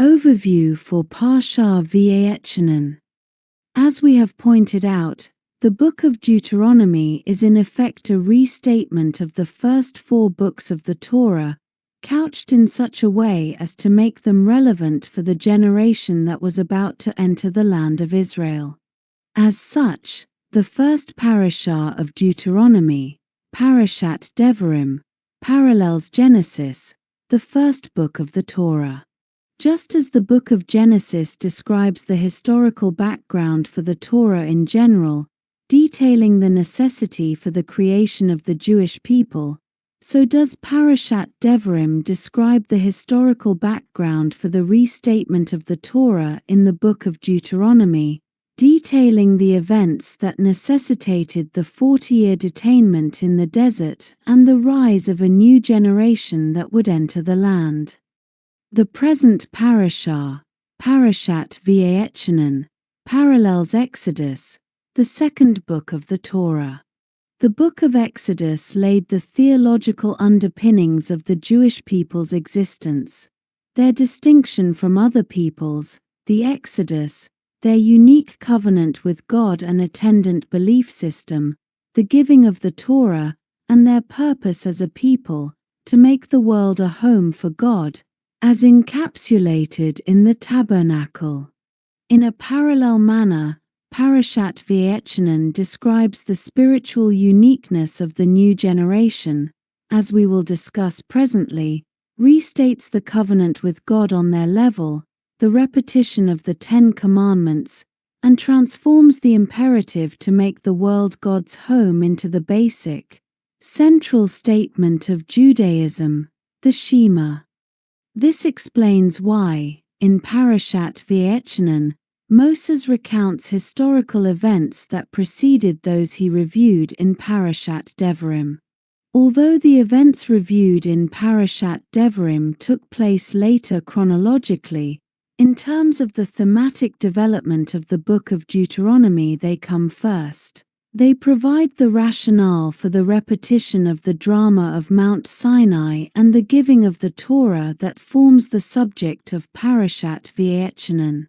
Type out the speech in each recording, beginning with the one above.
Overview for Parshah V'Echanan. As we have pointed out, the Book of Deuteronomy is in effect a restatement of the first 4 books of the Torah, couched in such a way as to make them relevant for the generation that was about to enter the land of Israel. As such, the first Parashah of Deuteronomy, Parashat Devarim, parallels Genesis, the first book of the Torah. Just as the book of Genesis describes the historical background for the Torah in general, detailing the necessity for the creation of the Jewish people, so does Parashat Devarim describe the historical background for the restatement of the Torah in the book of Deuteronomy, detailing the events that necessitated the 40-year detainment in the desert and the rise of a new generation that would enter the land. The present Parashah, Parashat V'Echanan, parallels Exodus, the second book of the Torah. The book of Exodus laid the theological underpinnings of the Jewish people's existence, their distinction from other peoples, the Exodus, their unique covenant with God and attendant belief system, the giving of the Torah, and their purpose as a people, to make the world a home for God, as encapsulated in the tabernacle. In a parallel manner, Parashat V'Echanan describes the spiritual uniqueness of the new generation, as we will discuss presently, restates the covenant with God on their level, the repetition of the 10 Commandments, and transforms the imperative to make the world God's home into the basic, central statement of Judaism, the Shema. This explains why, in Parashat V'Echanan, Moses recounts historical events that preceded those he reviewed in Parashat Devarim. Although the events reviewed in Parashat Devarim took place later chronologically, in terms of the thematic development of the book of Deuteronomy they come first. They provide the rationale for the repetition of the drama of Mount Sinai and the giving of the Torah that forms the subject of Parashat V'Echanan.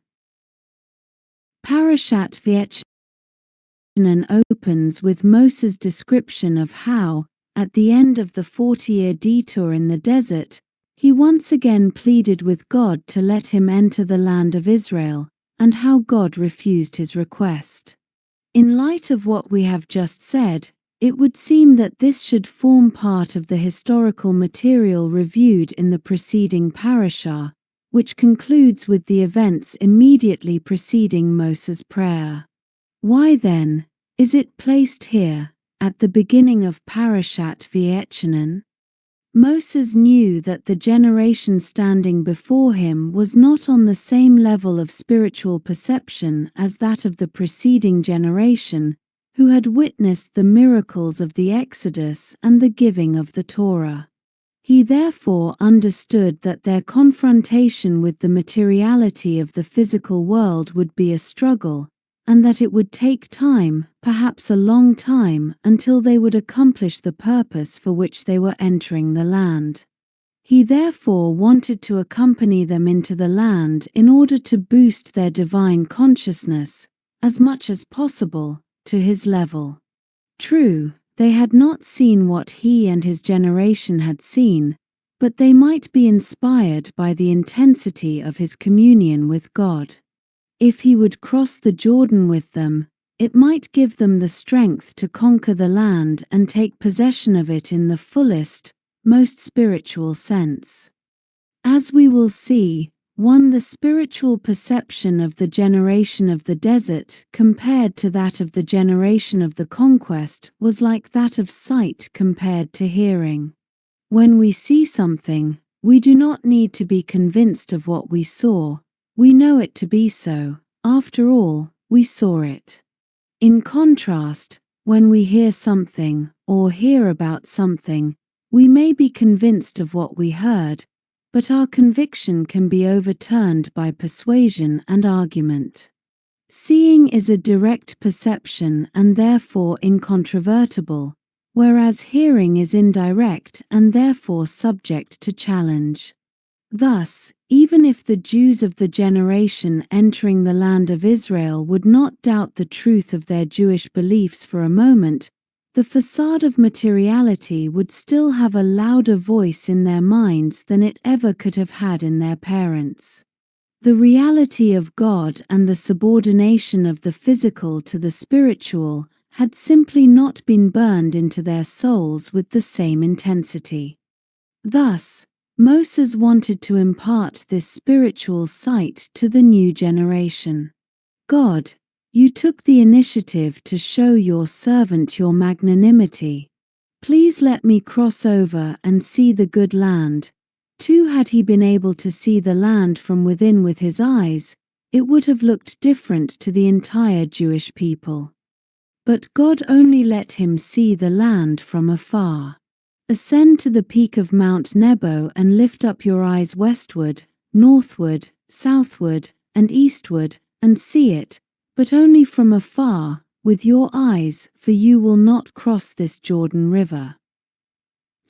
Parashat V'Echanan opens with Moses' description of how, at the end of the 40-year detour in the desert, he once again pleaded with God to let him enter the land of Israel, and how God refused his request. In light of what we have just said, it would seem that this should form part of the historical material reviewed in the preceding parashah, which concludes with the events immediately preceding Moses' prayer. Why then is it placed here, at the beginning of Parashat V'Echanan? Moses knew that the generation standing before him was not on the same level of spiritual perception as that of the preceding generation, who had witnessed the miracles of the Exodus and the giving of the Torah. He therefore understood that their confrontation with the materiality of the physical world would be a struggle, and that it would take time, perhaps a long time, until they would accomplish the purpose for which they were entering the land. He therefore wanted to accompany them into the land in order to boost their divine consciousness, as much as possible, to his level. True, they had not seen what he and his generation had seen, but they might be inspired by the intensity of his communion with God. If he would cross the Jordan with them, it might give them the strength to conquer the land and take possession of it in the fullest, most spiritual sense. As we will see, the spiritual perception of the generation of the desert compared to that of the generation of the conquest was like that of sight compared to hearing. When we see something, we do not need to be convinced of what we saw. We know it to be so. After all, we saw it. In contrast, when we hear something or hear about something, we may be convinced of what we heard, but our conviction can be overturned by persuasion and argument. Seeing is a direct perception and therefore incontrovertible, whereas hearing is indirect and therefore subject to challenge. Thus, even if the Jews of the generation entering the land of Israel would not doubt the truth of their Jewish beliefs for a moment, the facade of materiality would still have a louder voice in their minds than it ever could have had in their parents'. The reality of God and the subordination of the physical to the spiritual had simply not been burned into their souls with the same intensity. Thus, Moses wanted to impart this spiritual sight to the new generation. God, you took the initiative to show your servant your magnanimity. Please let me cross over and see the good land. Too, had he been able to see the land from within with his eyes, it would have looked different to the entire Jewish people. But God only let him see the land from afar. Ascend to the peak of Mount Nebo and lift up your eyes westward, northward, southward, and eastward, and see it, but only from afar, with your eyes, for you will not cross this Jordan River.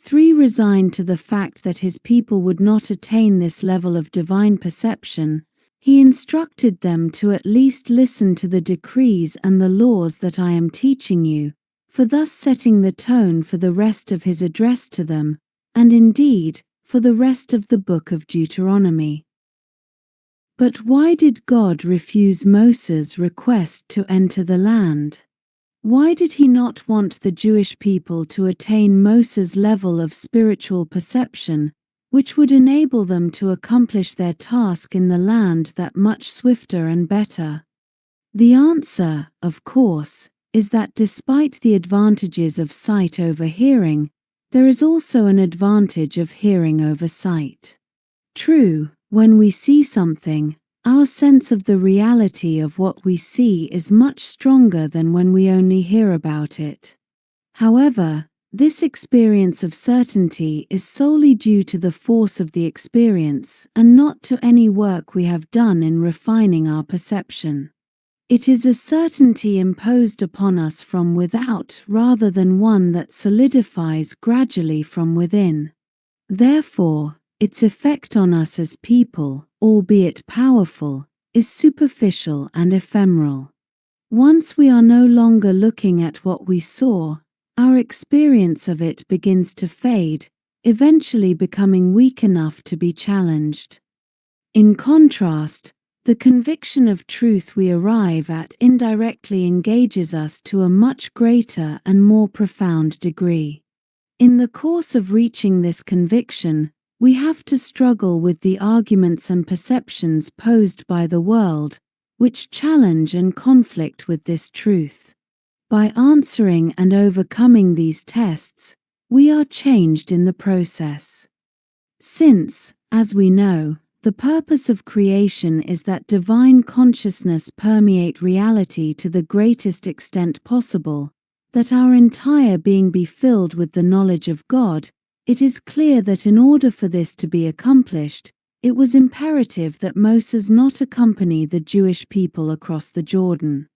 3. Resigned to the fact that his people would not attain this level of divine perception, he instructed them to at least listen to the decrees and the laws that I am teaching you, for thus setting the tone for the rest of his address to them, and indeed, for the rest of the book of Deuteronomy. But why did God refuse Moses' request to enter the land? Why did he not want the Jewish people to attain Moses' level of spiritual perception, which would enable them to accomplish their task in the land that much swifter and better? The answer, of course, is that despite the advantages of sight over hearing, there is also an advantage of hearing over sight. True, when we see something, our sense of the reality of what we see is much stronger than when we only hear about it. However, this experience of certainty is solely due to the force of the experience and not to any work we have done in refining our perception. It is a certainty imposed upon us from without rather than one that solidifies gradually from within. Therefore, its effect on us as people, albeit powerful, is superficial and ephemeral. Once we are no longer looking at what we saw, our experience of it begins to fade, eventually becoming weak enough to be challenged. In contrast, the conviction of truth we arrive at indirectly engages us to a much greater and more profound degree. In the course of reaching this conviction, we have to struggle with the arguments and perceptions posed by the world, which challenge and conflict with this truth. By answering and overcoming these tests, we are changed in the process. Since, as we know, the purpose of creation is that divine consciousness permeate reality to the greatest extent possible, that our entire being be filled with the knowledge of God, it is clear that in order for this to be accomplished, it was imperative that Moses not accompany the Jewish people across the Jordan.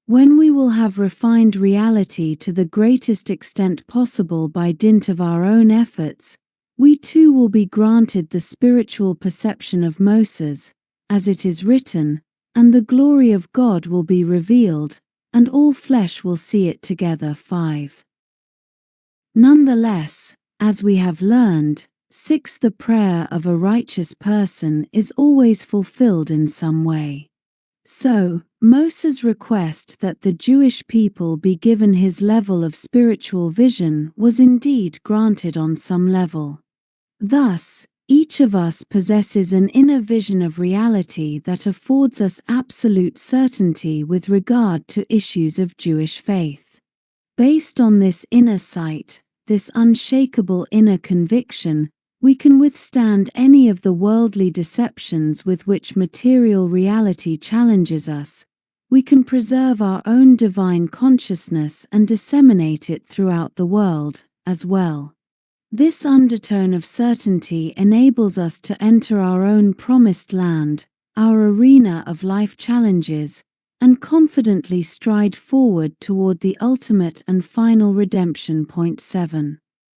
When we will have refined reality to the greatest extent possible by dint of our own efforts, we too will be granted the spiritual perception of Moses, as it is written, and the glory of God will be revealed, and all flesh will see it together. 5. Nonetheless, as we have learned, 6. The prayer of a righteous person is always fulfilled in some way. So, Moses' request that the Jewish people be given his level of spiritual vision was indeed granted on some level. Thus, each of us possesses an inner vision of reality that affords us absolute certainty with regard to issues of Jewish faith. Based on this inner sight, this unshakable inner conviction, we can withstand any of the worldly deceptions with which material reality challenges us. We can preserve our own divine consciousness and disseminate it throughout the world, as well. This undertone of certainty enables us to enter our own promised land, our arena of life challenges, and confidently stride forward toward the ultimate and final redemption. 7.